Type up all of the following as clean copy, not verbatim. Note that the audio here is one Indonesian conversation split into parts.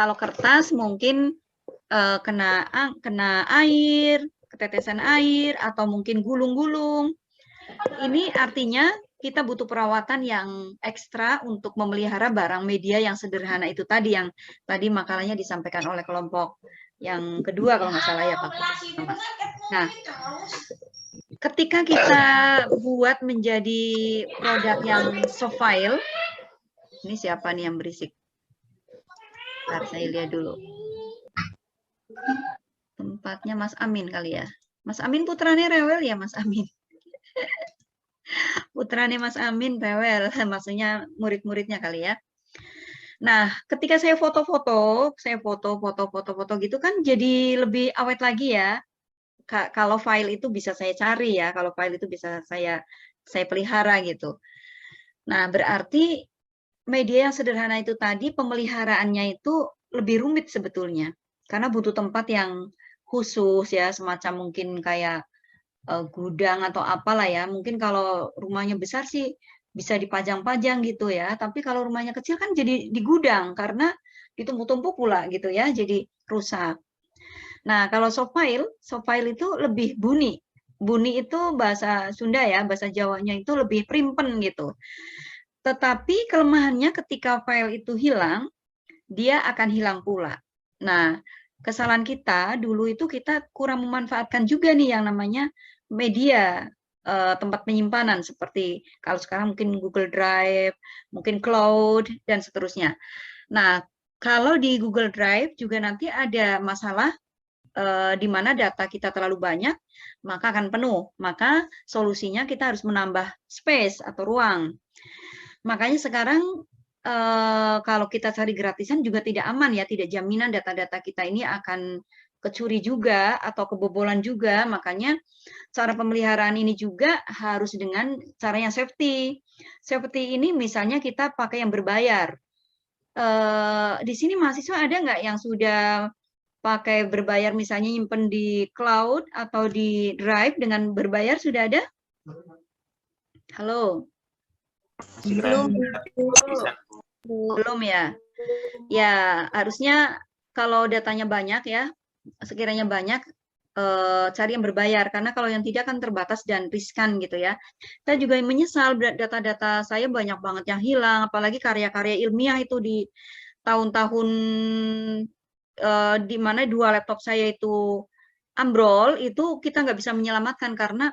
Kalau kertas mungkin kena air, ketetesan air, atau mungkin gulung-gulung. Ini artinya kita butuh perawatan yang ekstra untuk memelihara barang media yang sederhana itu tadi, yang tadi makalahnya disampaikan oleh kelompok yang kedua kalau nggak salah ya Pak. Nah, ketika kita buat menjadi produk yang soft-file, ini siapa nih yang berisik? Bentar, saya lihat dulu. Tempatnya Mas Amin kali ya. Mas Amin putranya rewel ya Mas Amin. Putranya Mas Amin rewel, maksudnya murid-muridnya kali ya. Nah, ketika saya foto-foto gitu kan jadi lebih awet lagi ya. Kalau file itu bisa saya cari ya, kalau file itu bisa saya pelihara gitu. Nah, berarti media yang sederhana itu tadi pemeliharaannya itu lebih rumit sebetulnya. Karena butuh tempat yang khusus ya, semacam mungkin kayak gudang atau apalah ya. Mungkin kalau rumahnya besar sih bisa dipajang-pajang gitu ya. Tapi kalau rumahnya kecil kan jadi di gudang karena ditumpuk-tumpuk pula gitu ya, jadi rusak. Nah, kalau soft file itu lebih bunyi. Bunyi itu bahasa Sunda ya, bahasa Jawanya itu lebih primpen gitu. Tetapi kelemahannya ketika file itu hilang, dia akan hilang pula. Nah, kesalahan kita dulu itu kita kurang memanfaatkan juga nih yang namanya media tempat penyimpanan seperti kalau sekarang mungkin Google Drive, mungkin Cloud dan seterusnya. Nah, kalau di Google Drive juga nanti ada masalah di mana data kita terlalu banyak, maka akan penuh. Maka solusinya kita harus menambah space atau ruang. Makanya sekarang kalau kita cari gratisan juga tidak aman ya, tidak jaminan data-data kita ini akan kecuri juga atau kebobolan juga. Makanya cara pemeliharaan ini juga harus dengan cara yang safety. Safety ini misalnya kita pakai yang berbayar. Di sini mahasiswa ada nggak yang sudah pakai berbayar misalnya nyimpen di cloud atau di drive dengan berbayar sudah ada? Halo? Belum ya? Ya, harusnya kalau datanya banyak ya, sekiranya banyak, cari yang berbayar. Karena kalau yang tidak kan terbatas dan riskan gitu ya. Saya juga menyesal data-data saya banyak banget yang hilang, apalagi karya-karya ilmiah itu di tahun-tahun di mana 2 laptop saya itu ambrol, itu kita nggak bisa menyelamatkan karena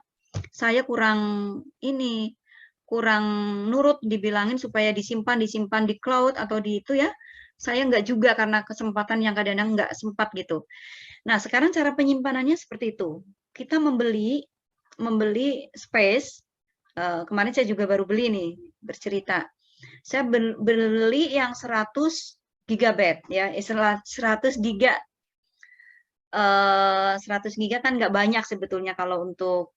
saya kurang nurut dibilangin supaya disimpan di cloud atau di itu ya. Saya nggak juga karena kesempatan yang kadang-kadang nggak sempat gitu. Nah, sekarang cara penyimpanannya seperti itu. Kita membeli space. Kemarin saya juga baru beli nih, bercerita. Saya beli yang 100 GB ya, 100 giga. 100 giga kan nggak banyak sebetulnya kalau untuk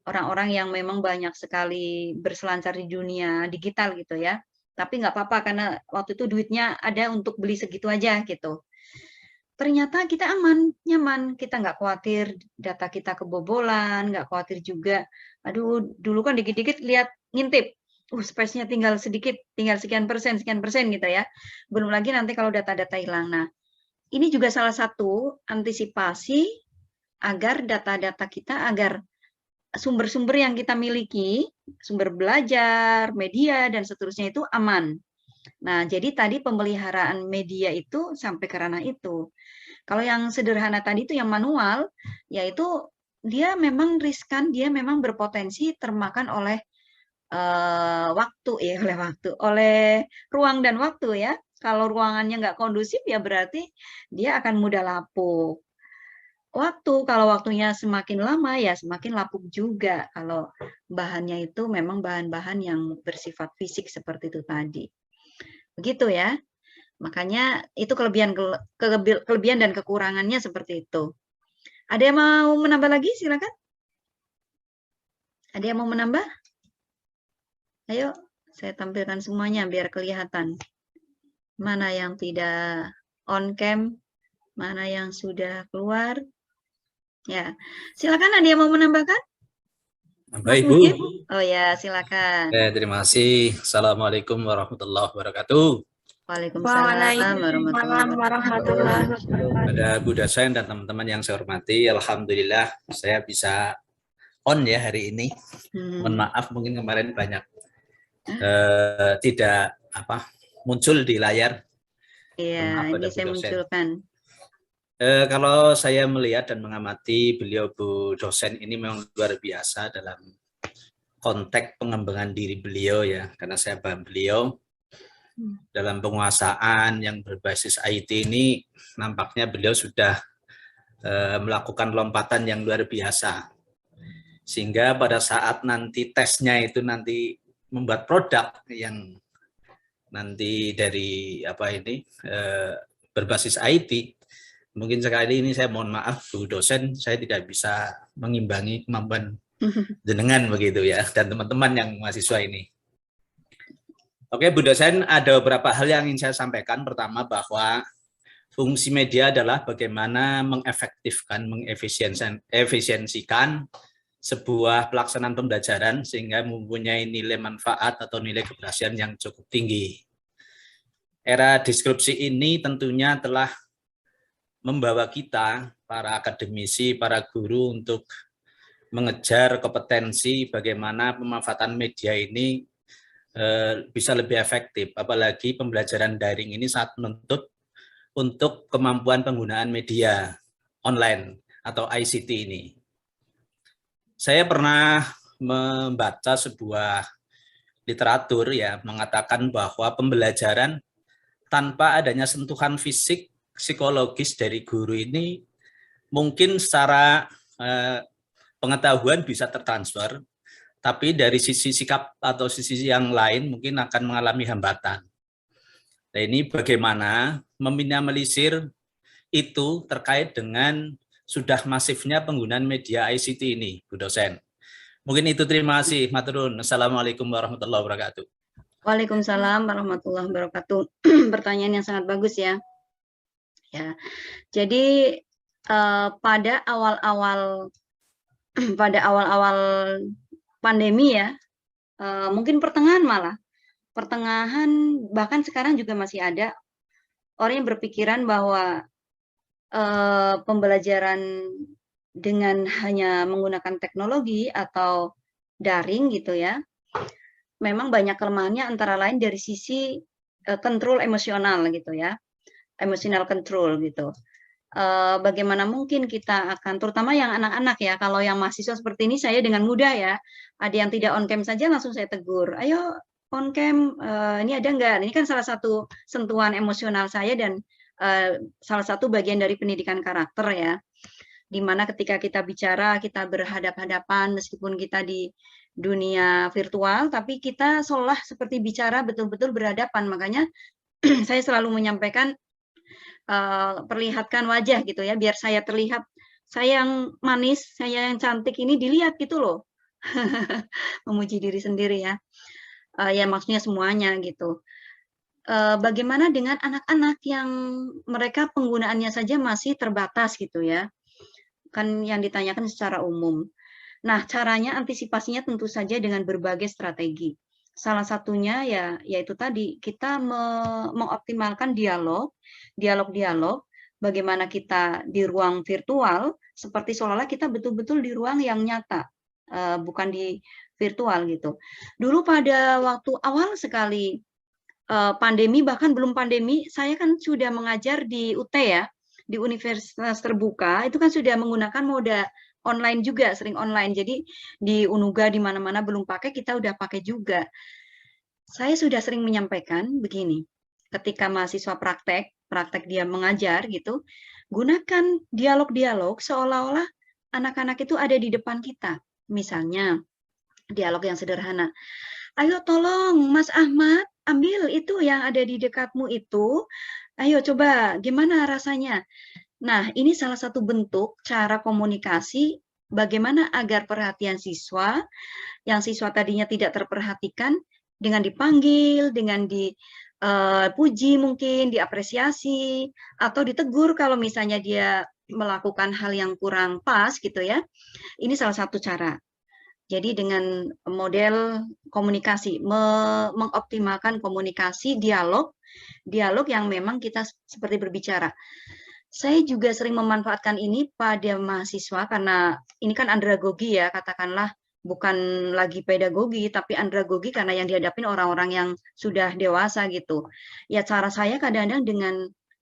orang-orang yang memang banyak sekali berselancar di dunia digital gitu ya. Tapi nggak apa-apa karena waktu itu duitnya ada untuk beli segitu aja gitu. Ternyata kita aman, nyaman, kita nggak khawatir data kita kebobolan, nggak khawatir juga, aduh dulu kan dikit-dikit lihat ngintip, space-nya tinggal sedikit, tinggal sekian persen gitu ya. Belum lagi nanti kalau data-data hilang. Nah, ini juga salah satu antisipasi agar data-data kita, agar sumber-sumber yang kita miliki, sumber belajar, media, dan seterusnya itu aman. Nah, jadi tadi pemeliharaan media itu sampai ke ranah itu. Kalau yang sederhana tadi itu yang manual, yaitu dia memang riskan, dia memang berpotensi termakan oleh oleh ruang dan waktu ya. Kalau ruangannya nggak kondusif ya berarti dia akan mudah lapuk. Kalau waktunya semakin lama ya semakin lapuk juga kalau bahannya itu memang bahan-bahan yang bersifat fisik seperti itu tadi. Begitu ya. Makanya itu kelebihan dan kekurangannya seperti itu. Ada yang mau menambah lagi? Silakan. Ada yang mau menambah? Ayo, saya tampilkan semuanya biar kelihatan. Mana yang tidak on cam, mana yang sudah keluar. Ya, silakan ada yang mau menambahkan? Baik, Bu. Oh ya, silakan. Terima kasih. Assalamualaikum warahmatullahi wabarakatuh. Waalaikumsalam warahmatullahi Waalaikumsalam wabarakatuh. warahmatullahi wabarakatuh. Pada Bu dosen dan teman-teman yang saya hormati, alhamdulillah saya bisa on ya hari ini. Mohon maaf mungkin kemarin banyak tidak muncul di layar. Iya, ini saya munculkan. Kalau saya melihat dan mengamati beliau Bu dosen ini memang luar biasa dalam konteks pengembangan diri beliau ya, karena saya paham beliau dalam penguasaan yang berbasis IT ini nampaknya beliau sudah melakukan lompatan yang luar biasa. Sehingga pada saat nanti tesnya itu nanti membuat produk yang nanti dari berbasis IT, mungkin sekali ini saya mohon maaf Bu dosen, saya tidak bisa mengimbangi kemampuan jenengan begitu ya, dan teman-teman yang mahasiswa ini. Oke, Bu dosen, ada beberapa hal yang ingin saya sampaikan. Pertama, bahwa fungsi media adalah bagaimana mengefektifkan, mengefisiensikan sebuah pelaksanaan pembelajaran sehingga mempunyai nilai manfaat atau nilai keberhasilan yang cukup tinggi. Era disrupsi ini tentunya telah membawa kita, para akademisi, para guru, untuk mengejar kompetensi bagaimana pemanfaatan media ini bisa lebih efektif, apalagi pembelajaran daring ini sangat menuntut untuk kemampuan penggunaan media online atau ICT ini. Saya pernah membaca sebuah literatur ya mengatakan bahwa pembelajaran tanpa adanya sentuhan fisik, psikologis dari guru ini mungkin secara pengetahuan bisa tertransfer, tapi dari sisi sikap atau sisi yang lain mungkin akan mengalami hambatan. Nah, ini bagaimana meminimalisir itu terkait dengan sudah masifnya penggunaan media ICT ini, Bu dosen. Mungkin itu, terima kasih. Maturun. Assalamualaikum warahmatullahi wabarakatuh. Waalaikumsalam warahmatullahi wabarakatuh. Pertanyaan yang sangat bagus ya. Ya, jadi pada awal-awal pandemi ya, mungkin pertengahan bahkan sekarang juga masih ada orang yang berpikiran bahwa pembelajaran dengan hanya menggunakan teknologi atau daring gitu ya, memang banyak kelemahannya, antara lain dari sisi kontrol emosional gitu ya, emotional control gitu. Bagaimana mungkin kita akan, terutama yang anak-anak ya, kalau yang mahasiswa seperti ini saya dengan mudah ya, ada yang tidak on cam saja langsung saya tegur, ayo on cam, ini ada enggak? Ini kan salah satu sentuhan emosional saya dan salah satu bagian dari pendidikan karakter ya, dimana ketika kita bicara, kita berhadap-hadapan meskipun kita di dunia virtual, tapi kita seolah seperti bicara betul-betul berhadapan. Makanya saya selalu menyampaikan, perlihatkan wajah gitu ya, biar saya terlihat, saya yang manis, saya yang cantik ini dilihat gitu loh. Memuji diri sendiri ya. Ya maksudnya semuanya gitu. Bagaimana dengan anak-anak yang mereka penggunaannya saja masih terbatas gitu ya. Kan yang ditanyakan secara umum. Nah, caranya, antisipasinya tentu saja dengan berbagai strategi. Salah satunya ya yaitu tadi kita mengoptimalkan dialog, bagaimana kita di ruang virtual seperti seolah-olah kita betul-betul di ruang yang nyata, bukan di virtual gitu. Dulu pada waktu awal sekali pandemi, bahkan belum pandemi, saya kan sudah mengajar di UT ya, di Universitas Terbuka, itu kan sudah menggunakan moda online juga, sering online. Jadi di Unuga di mana-mana belum pakai, kita udah pakai juga. Saya sudah sering menyampaikan begini, ketika mahasiswa praktek dia mengajar gitu, gunakan dialog-dialog seolah-olah anak-anak itu ada di depan kita. Misalnya, dialog yang sederhana. Ayo tolong Mas Ahmad, ambil itu yang ada di dekatmu itu. Ayo coba, gimana rasanya? Nah, ini salah satu bentuk cara komunikasi bagaimana agar perhatian siswa, yang siswa tadinya tidak terperhatikan, dengan dipanggil, dengan dipuji mungkin, diapresiasi, atau ditegur kalau misalnya dia melakukan hal yang kurang pas gitu ya. Ini salah satu cara. Jadi dengan model komunikasi, mengoptimalkan komunikasi, dialog yang memang kita seperti berbicara. Saya juga sering memanfaatkan ini pada mahasiswa karena ini kan andragogi ya, katakanlah bukan lagi pedagogi, tapi andragogi karena yang dihadapin orang-orang yang sudah dewasa gitu. Ya cara saya kadang-kadang dengan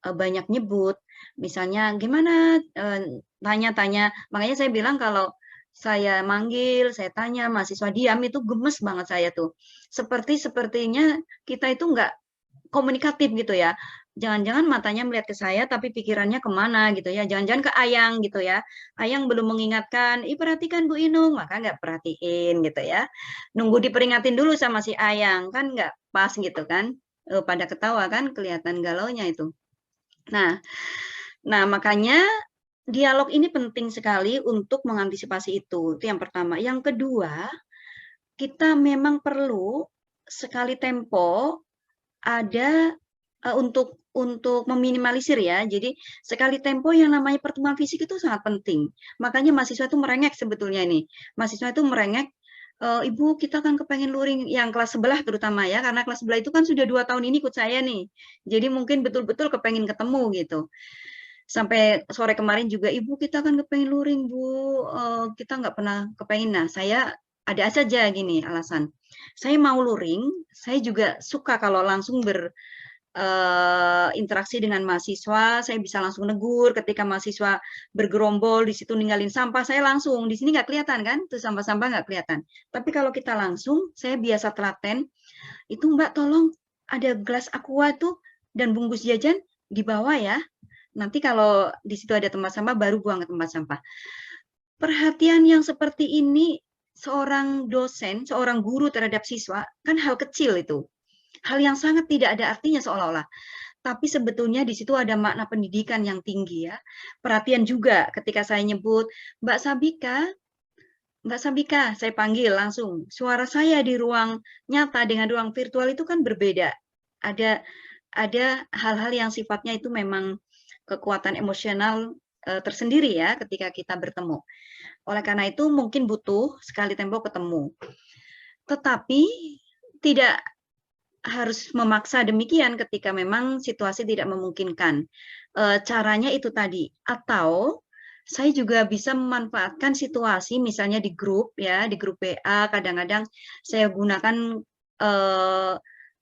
banyak nyebut, misalnya gimana, tanya-tanya, makanya saya bilang kalau saya manggil, saya tanya, mahasiswa diam itu gemes banget saya tuh. Sepertinya kita itu nggak komunikatif gitu ya. Jangan-jangan matanya melihat ke saya, tapi pikirannya kemana gitu ya. Jangan-jangan ke Ayang gitu ya. Ayang belum mengingatkan, ih perhatikan Bu Inung, maka nggak perhatiin gitu ya. Nunggu diperingatin dulu sama si Ayang, kan nggak pas gitu kan. Pada ketawa kan, kelihatan galaunya itu. Nah, makanya dialog ini penting sekali untuk mengantisipasi itu. Itu yang pertama. Yang kedua, kita memang perlu sekali tempo ada untuk meminimalisir ya. Jadi sekali tempo yang namanya pertemuan fisik itu sangat penting. Makanya mahasiswa itu merengek sebetulnya nih. Mahasiswa itu merengek, Ibu kita kan kepengen luring yang kelas sebelah terutama ya, karena kelas sebelah itu kan sudah 2 tahun ini ikut saya nih. Jadi mungkin betul-betul kepengen ketemu gitu. Sampai sore kemarin juga, Ibu kita kan kepengen luring Bu, kita nggak pernah kepengen. Nah saya ada saja gini alasan. Saya mau luring, saya juga suka kalau langsung interaksi dengan mahasiswa, saya bisa langsung negur ketika mahasiswa bergerombol di situ ninggalin sampah, saya langsung, di sini nggak kelihatan kan, tuh sampah-sampah nggak kelihatan. Tapi kalau kita langsung, saya biasa telaten, itu Mbak tolong ada gelas aqua tuh dan bungkus jajan dibawa ya. Nanti kalau di situ ada tempat sampah, baru buang ke tempat sampah. Perhatian yang seperti ini, seorang dosen, seorang guru terhadap siswa, kan hal kecil itu. Hal yang sangat tidak ada artinya seolah-olah. Tapi sebetulnya di situ ada makna pendidikan yang tinggi ya. Perhatian juga ketika saya nyebut, Mbak Sabika, saya panggil langsung. Suara saya di ruang nyata dengan ruang virtual itu kan berbeda. Ada hal-hal yang sifatnya itu memang kekuatan emosional tersendiri ya ketika kita bertemu. Oleh karena itu mungkin butuh sekali tempo ketemu. Tetapi tidak harus memaksa demikian ketika memang situasi tidak memungkinkan. Caranya itu tadi. Atau saya juga bisa memanfaatkan situasi misalnya di grup ya, di grup WA kadang-kadang saya gunakan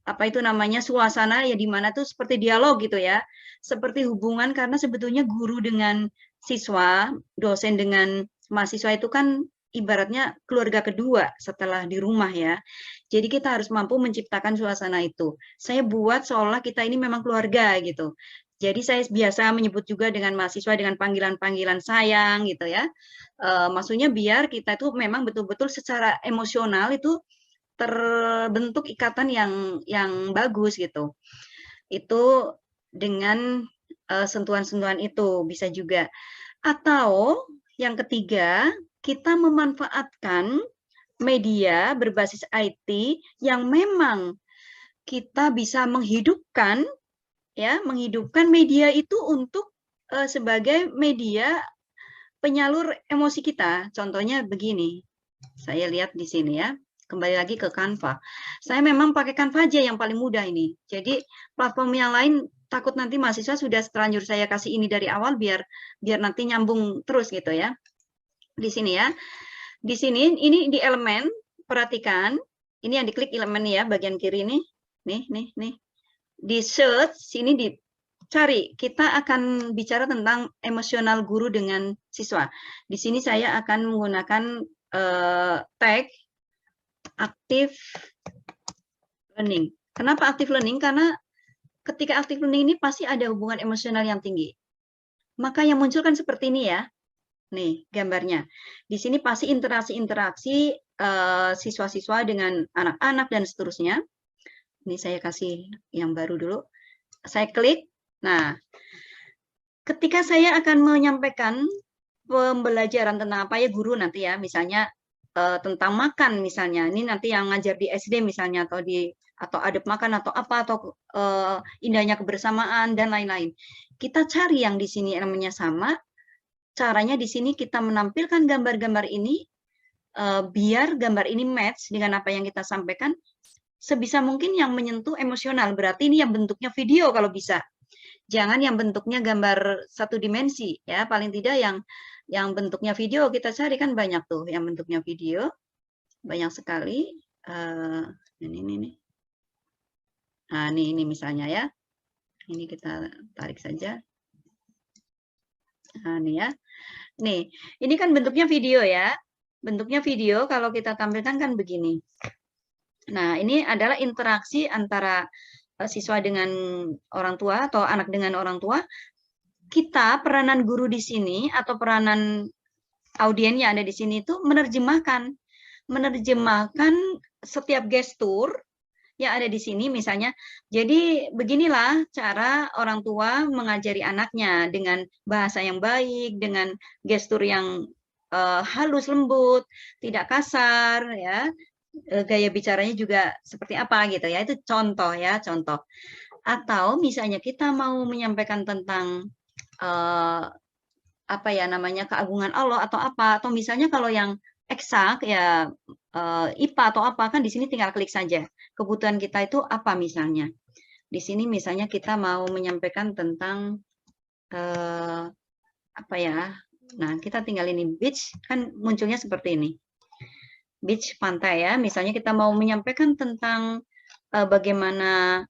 apa itu namanya suasana ya di mana tuh seperti dialog gitu ya. Seperti hubungan karena sebetulnya guru dengan siswa, dosen dengan mahasiswa itu kan ibaratnya keluarga kedua setelah di rumah ya. Jadi kita harus mampu menciptakan suasana itu. Saya buat seolah kita ini memang keluarga gitu. Jadi saya biasa menyebut juga dengan mahasiswa dengan panggilan-panggilan sayang gitu ya. Maksudnya biar kita itu memang betul-betul secara emosional itu terbentuk ikatan yang bagus gitu. Itu dengan sentuhan-sentuhan itu bisa juga. Atau yang ketiga, kita memanfaatkan media berbasis IT yang memang kita bisa menghidupkan media itu untuk sebagai media penyalur emosi kita. Contohnya begini. Saya lihat di sini ya. Kembali lagi ke Canva. Saya memang pakai Canva aja yang paling mudah ini. Jadi platform yang lain takut nanti mahasiswa sudah terlanjur saya kasih ini dari awal biar nanti nyambung terus gitu ya. Di sini ya. Di sini ini di elemen, perhatikan. Ini yang diklik elemen ya, bagian kiri nih. Nih. Di search sini dicari. Kita akan bicara tentang emosional guru dengan siswa. Di sini saya akan menggunakan tag active learning. Kenapa active learning? Karena ketika active learning ini pasti ada hubungan emosional yang tinggi. Maka yang muncul kan seperti ini ya. Nih gambarnya. Di sini pasti interaksi-interaksi siswa-siswa dengan anak-anak dan seterusnya. Ini saya kasih yang baru dulu. Saya klik. Nah, ketika saya akan menyampaikan pembelajaran tentang apa ya guru nanti ya, misalnya tentang makan misalnya. Ini nanti yang ngajar di SD misalnya atau adab makan atau apa atau indahnya kebersamaan dan lain-lain. Kita cari yang di sini namanya sama. Caranya di sini kita menampilkan gambar-gambar ini biar gambar ini match dengan apa yang kita sampaikan, sebisa mungkin yang menyentuh emosional. Berarti ini yang bentuknya video kalau bisa. Jangan yang bentuknya gambar satu dimensi, ya. Paling tidak yang bentuknya video kita cari kan banyak tuh yang bentuknya video, banyak sekali. Ini nih. Nah, ini misalnya ya. Ini kita tarik saja. Nah, ini ya. Nih, ini kan bentuknya video ya. Bentuknya video kalau kita tampilkan kan begini. Nah, ini adalah interaksi antara siswa dengan orang tua atau anak dengan orang tua. Kita, peranan guru di sini atau peranan audien yang ada di sini itu menerjemahkan setiap gestur yang ada di sini misalnya. Jadi beginilah cara orang tua mengajari anaknya dengan bahasa yang baik, dengan gestur yang halus lembut, tidak kasar ya. Gaya bicaranya juga seperti apa gitu ya. Itu contoh ya, contoh. Atau misalnya kita mau menyampaikan tentang apa ya namanya keagungan Allah atau apa, atau misalnya kalau yang eksak ya IPA atau apa kan di sini tinggal klik saja. Kebutuhan kita itu apa misalnya. Di sini misalnya kita mau menyampaikan tentang apa ya. Nah, kita tinggal ini beach kan munculnya seperti ini. Beach pantai ya. Misalnya kita mau menyampaikan tentang bagaimana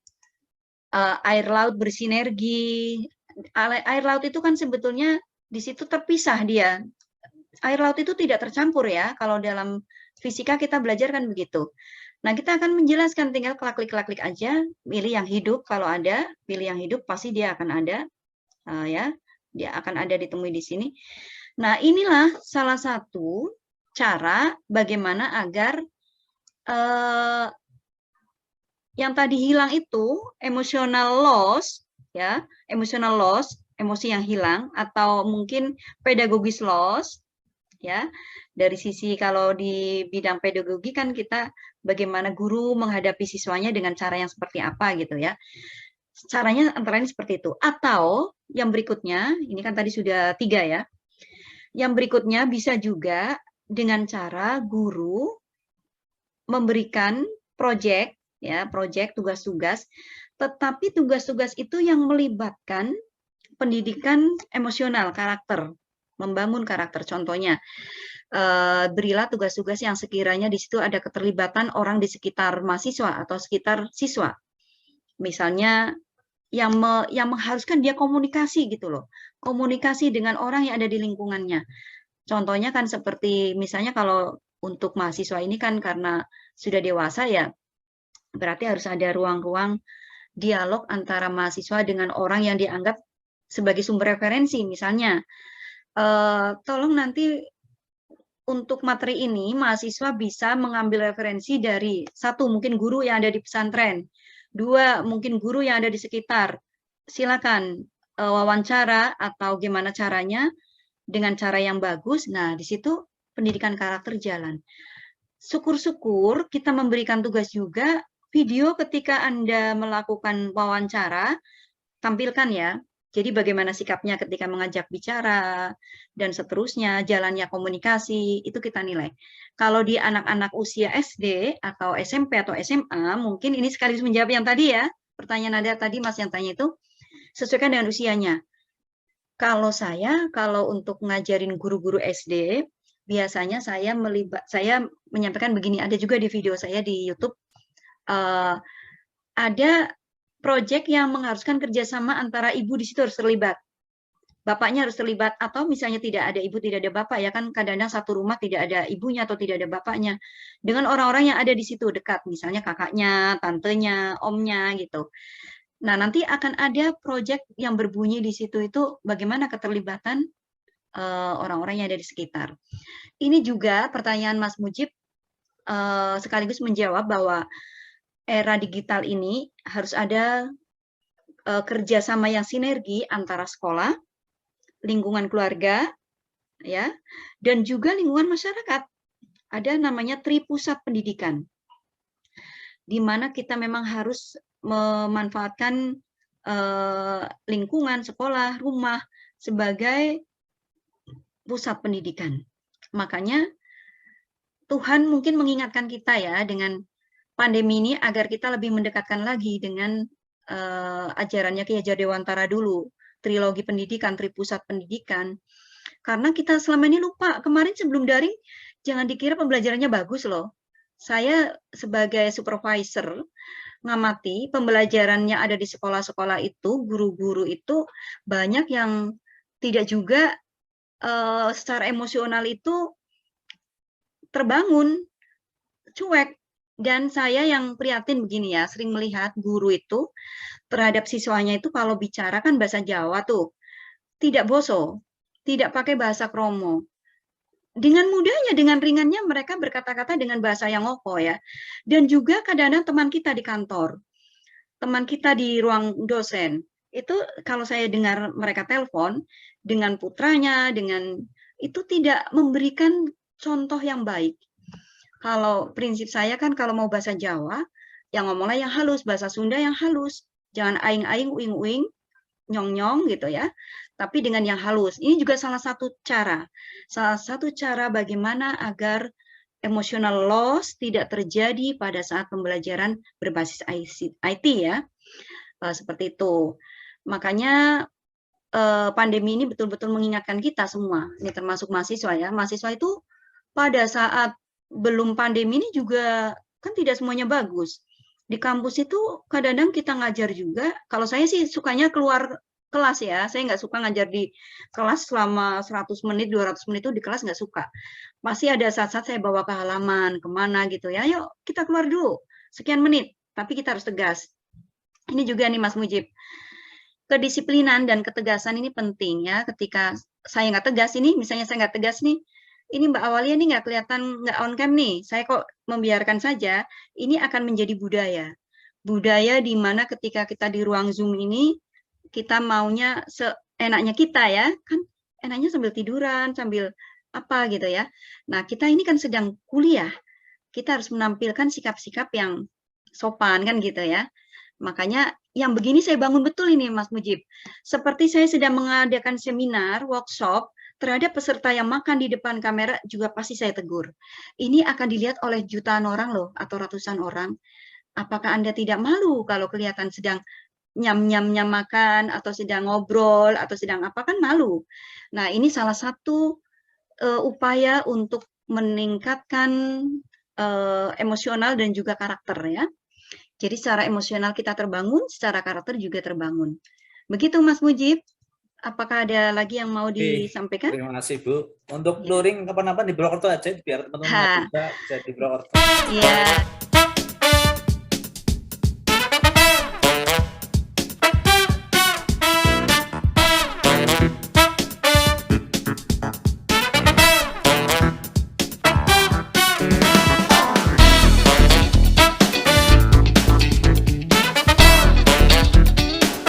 air laut bersinergi. Air laut itu kan sebetulnya di situ terpisah dia. Air laut itu tidak tercampur ya. Kalau dalam fisika kita belajar kan begitu. Nah, kita akan menjelaskan, tinggal klik-klik aja, pilih yang hidup kalau ada, pilih yang hidup pasti dia akan ada, ya, dia akan ada ditemui di sini. Nah, inilah salah satu cara bagaimana agar yang tadi hilang itu emotional loss, ya, emotional loss, emosi yang hilang, atau mungkin pedagogis loss, ya. Dari sisi kalau di bidang pedagogi kan kita bagaimana guru menghadapi siswanya dengan cara yang seperti apa gitu ya. Caranya antara lain seperti itu. Atau yang berikutnya, ini kan tadi sudah 3 ya. Yang berikutnya bisa juga dengan cara guru memberikan proyek, ya, proyek tugas-tugas, tetapi tugas-tugas itu yang melibatkan pendidikan emosional, karakter, membangun karakter. Contohnya, berilah tugas-tugas yang sekiranya di situ ada keterlibatan orang di sekitar mahasiswa atau sekitar siswa. Misalnya yang mengharuskan dia komunikasi gitu loh. Komunikasi dengan orang yang ada di lingkungannya. Contohnya kan seperti misalnya kalau untuk mahasiswa ini kan karena sudah dewasa ya, berarti harus ada ruang-ruang dialog antara mahasiswa dengan orang yang dianggap sebagai sumber referensi. Misalnya, tolong nanti untuk materi ini mahasiswa bisa mengambil referensi dari 1 mungkin guru yang ada di pesantren, 2 mungkin guru yang ada di sekitar. Silakan wawancara atau gimana caranya dengan cara yang bagus. Nah, di situ pendidikan karakter jalan. Syukur-syukur kita memberikan tugas juga video ketika Anda melakukan wawancara, tampilkan ya. Jadi bagaimana sikapnya ketika mengajak bicara, dan seterusnya, jalannya komunikasi, itu kita nilai. Kalau di anak-anak usia SD, atau SMP, atau SMA, mungkin ini sekaligus menjawab yang tadi ya, pertanyaan Anda tadi Mas yang tanya itu, sesuaikan dengan usianya. Kalau saya, kalau untuk ngajarin guru-guru SD, biasanya saya menyampaikan begini, ada juga di video saya di YouTube, ada proyek yang mengharuskan kerjasama antara ibu di situ harus terlibat, bapaknya harus terlibat, atau misalnya tidak ada ibu, tidak ada bapak, ya kan kadang-kadang satu rumah tidak ada ibunya atau tidak ada bapaknya, dengan orang-orang yang ada di situ dekat, misalnya kakaknya, tantenya, omnya gitu. Nah, nanti akan ada proyek yang berbunyi di situ itu bagaimana keterlibatan orang-orang yang ada di sekitar. Ini juga pertanyaan Mas Mujib sekaligus menjawab bahwa era digital ini harus ada kerjasama yang sinergi antara sekolah, lingkungan keluarga, ya, dan juga lingkungan masyarakat. Ada namanya Tripusat Pendidikan, di mana kita memang harus memanfaatkan lingkungan sekolah, rumah sebagai pusat pendidikan. Makanya Tuhan mungkin mengingatkan kita ya dengan pandemi ini agar kita lebih mendekatkan lagi dengan ajarannya Ki Hajar Dewantara dulu, trilogi pendidikan, tripusat pendidikan. Karena kita selama ini lupa, kemarin sebelum daring jangan dikira pembelajarannya bagus loh. Saya sebagai supervisor ngamati pembelajarannya ada di sekolah-sekolah itu, guru-guru itu banyak yang tidak juga secara emosional itu terbangun, cuek. Dan saya yang prihatin begini ya, sering melihat guru itu terhadap siswanya itu kalau bicara kan bahasa Jawa tuh, tidak boso, tidak pakai bahasa kromo. Dengan mudahnya, dengan ringannya mereka berkata-kata dengan bahasa yang ngoko ya. Dan juga kadang-kadang teman kita di kantor, teman kita di ruang dosen, itu kalau saya dengar mereka telepon dengan putranya, dengan itu tidak memberikan contoh yang baik. Kalau prinsip saya kan kalau mau bahasa Jawa, yang ngomongnya yang halus, bahasa Sunda yang halus. Jangan aing-aing, uing-uing, nyong-nyong gitu ya. Tapi dengan yang halus. Ini juga salah satu cara. Salah satu cara bagaimana agar emotional loss tidak terjadi pada saat pembelajaran berbasis IT ya. Seperti itu. Makanya pandemi ini betul-betul mengingatkan kita semua. Ini termasuk mahasiswa ya. Mahasiswa itu pada saat belum pandemi ini juga kan tidak semuanya bagus. Di kampus itu kadang-kadang kita ngajar juga, kalau saya sih sukanya keluar kelas ya, saya nggak suka ngajar di kelas selama 100 menit, 200 menit itu di kelas nggak suka. Pasti ada saat-saat saya bawa ke halaman, kemana gitu ya, yuk kita keluar dulu, sekian menit, tapi kita harus tegas. Ini juga nih Mas Mujib, kedisiplinan dan ketegasan ini penting ya, ketika saya nggak tegas ini, misalnya saya nggak tegas nih, ini Mbak Awalia nih nggak kelihatan, nggak on cam nih, saya kok membiarkan saja, ini akan menjadi budaya. Budaya di mana ketika kita di ruang Zoom ini, kita maunya seenaknya kita ya, kan enaknya sambil tiduran, sambil apa gitu ya. Nah, kita ini kan sedang kuliah, kita harus menampilkan sikap-sikap yang sopan kan gitu ya. Makanya yang begini saya bangun betul ini Mas Mujib. Seperti saya sedang mengadakan seminar, workshop, terhadap peserta yang makan di depan kamera juga pasti saya tegur. Ini akan dilihat oleh jutaan orang loh, atau ratusan orang. Apakah Anda tidak malu kalau kelihatan sedang nyam-nyam makan, atau sedang ngobrol, atau sedang apa, kan malu. Nah, ini salah satu upaya untuk meningkatkan emosional dan juga karakter ya. Jadi secara emosional kita terbangun, secara karakter juga terbangun. Begitu Mas Mujib. Apakah ada lagi yang mau disampaikan? Terima kasih Bu. Untuk luring kapan-kapan di Brokerto aja biar teman-teman bisa di Brokerto. Iya.